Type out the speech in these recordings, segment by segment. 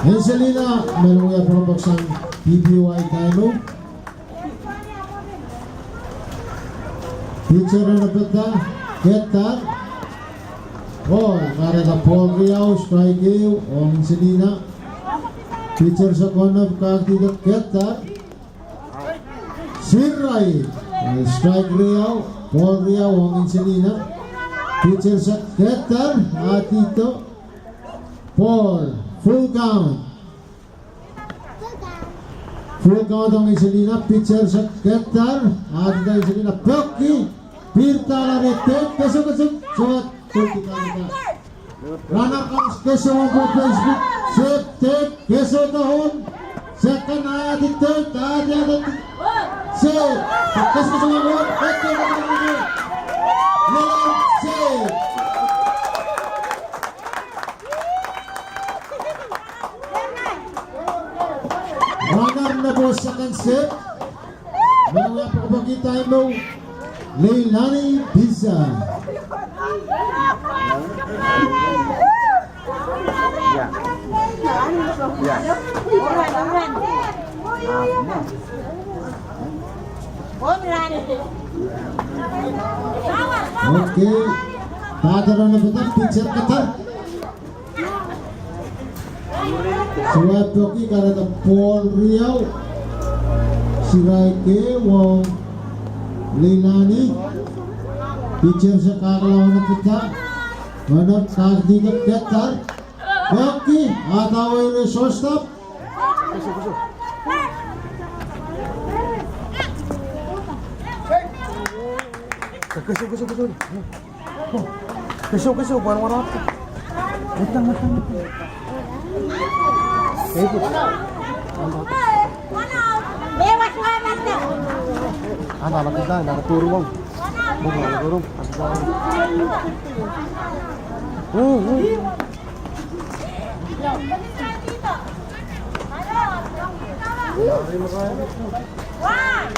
Angelina, meron yung pumabaksan PBY tayo. Pitcher na napagda, get that. Oh, ngara na Paul Riao, strike you, o Angelina. Pitcher sa corner, kaktidak, get that. Siray, strike Riao, Paul Riao, o Angelina. Pitcher sa getter, at dito, Paul, full count. Full count ang Angelina, pitcher sa getter, at dito Angelina, Pioki, Pirta Larete, kasuk, suat, tulti-kalita. Runner comes, keso ang po Facebook, set, take, keso tahon, second, at dito, set, keso sa mga, Lelang save. Runner na po sa kansip. Mga pakapakita mo, Leilani Pizza. Okay, tataro na ba pitcher kata? Suwat Pioki karena Paul Riau, Siraike wong Leilani, pitcher sa kakalawan na kita, manap kakdigat ketar, Pioki ataway na shortstop. Kesyo, warna-warna apa? Matang. Itu. Bebas banget dah. Anak kita, anak turun. Bukan turun. Wah.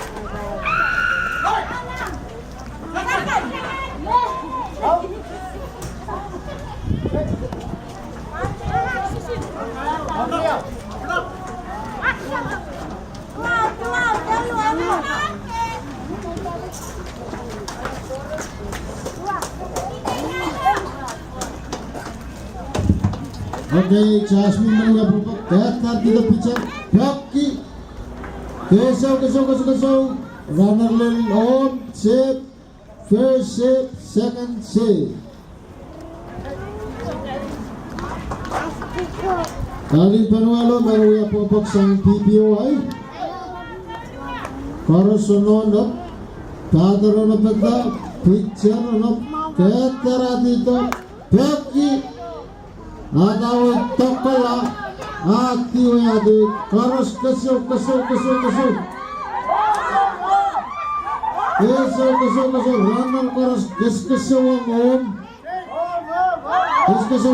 Okay, Jasmine mga po. Ketar dito pitcher, Pioki. Keso. Runner lane on, save. First save, second save. Karin Panuelo, meron po paksang PBOI. Korosunonot, Tadaronot pagda, pitcher onot, Ketar dito, Pioki. Atawag tokola, atiway adi, Karos kesyo. Kesyo, runner Karos, kesyo ang om. Kesyo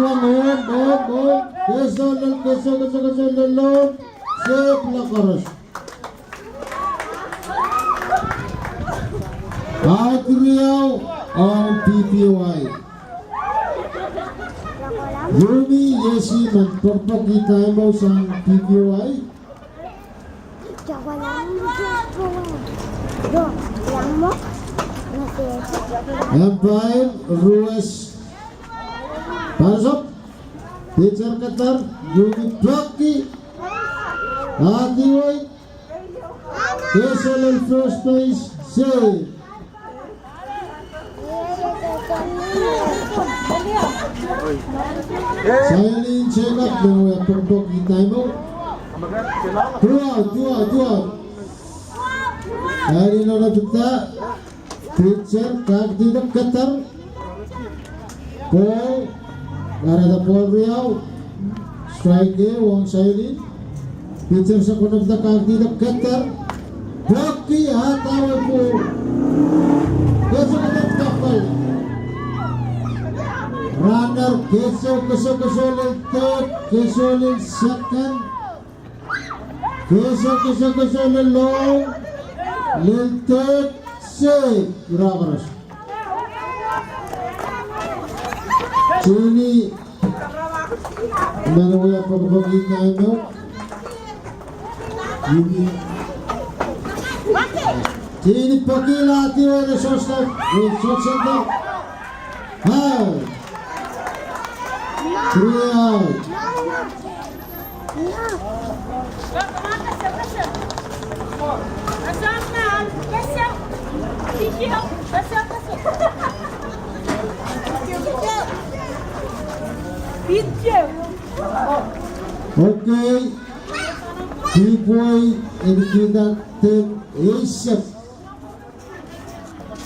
lelom, save na Karos. At Riau ang PPY. Yumi Yesi magpapakita mo sa PPY. Empire Ruiz Pasok pitcher Qatar Yumi Pioki Atiway Kesolel first base save. Silent check up ng pagpapakita mo. Dua. Hari na napita. Pitcher, kakdidak Qatar. Paul, Garada Paul Riau. Strike wong silent. Pitcher sa kunagda kakdidak Qatar. Pioki hataway po. Keso kapal. Runner Keso lil third, Keso lil second, Keso lil long, lil third, save. Rakaros. Chini Menuya pagpagin na ino. Yumi. Tini pakila tiwa na short center. Out. 3 out. Okay. P-boy indicated Asia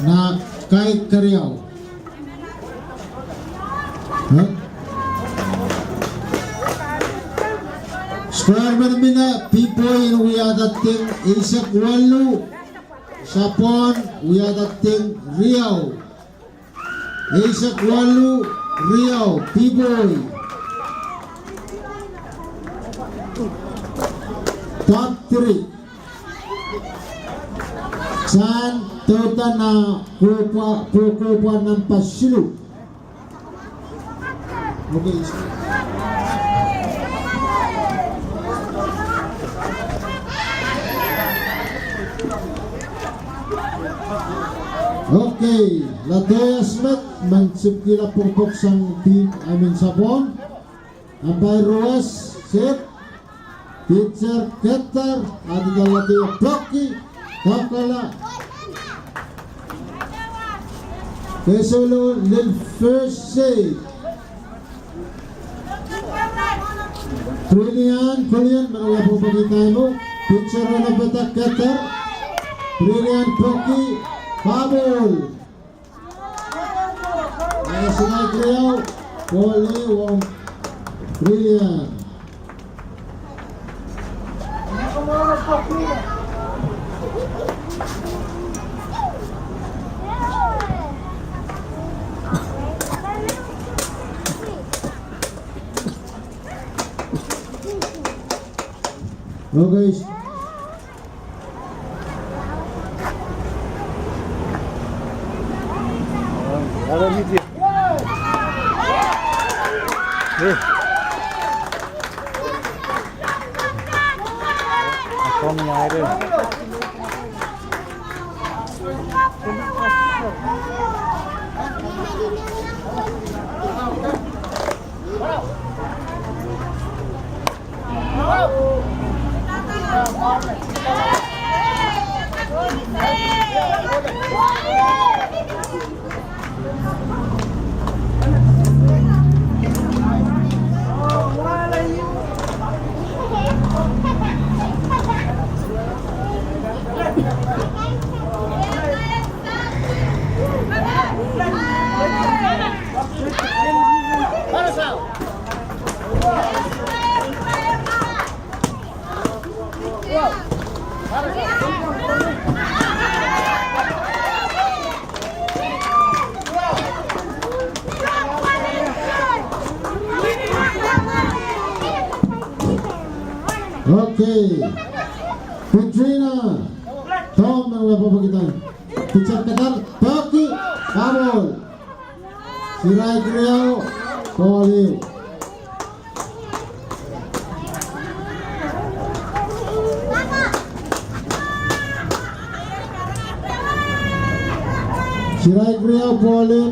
na kay Karyaw. Huh? Square man mina P-boy we are the team Asia Walu Sapon we are the team Riau. Asia Walu Riau P-boy. Top 3 San total na kukuha ng pasilo. Okay. Okay, Ladea Smith mansipkila pupok sang team amin Sabon. Ambay Ruas set. Pitcher Keter ada dalam dia Blocky Kakala Kesolo Lil First Save Brilliant menolak pembagian mo Pitcher na betak Keter Brilliant Blocky Pabol Sungai Kriau Poli Wong Brilliant. Okay. Ada ni dia. Không nhái đây. Okay, Petrina, Tom menolak pembagian. Pitcher Keter, Blocky, Pabol, Sirai Kriau, Poli. Sirai Kriau, Poli.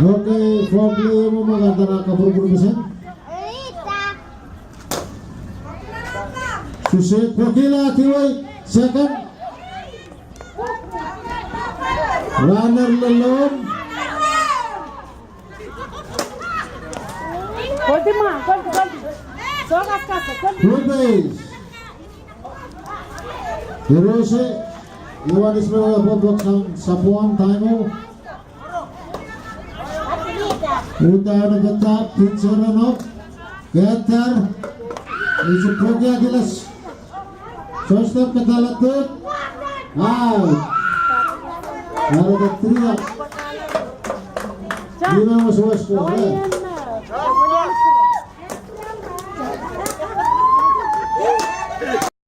Okay, for play mo maganda na kapurpurusan. Susit Pokila Tiway, second. Runner Lalom. Gold ma, gold. Sogas kasa, gold. Third base. Hirose, Iwan Ismail Bobox ng Sapuan Taimo. Punta na ganda, pitcher runoff. Getter. Isu Pogya Gilas. Shortstop katalatut. Out. Ada 3 up. Lima mas score.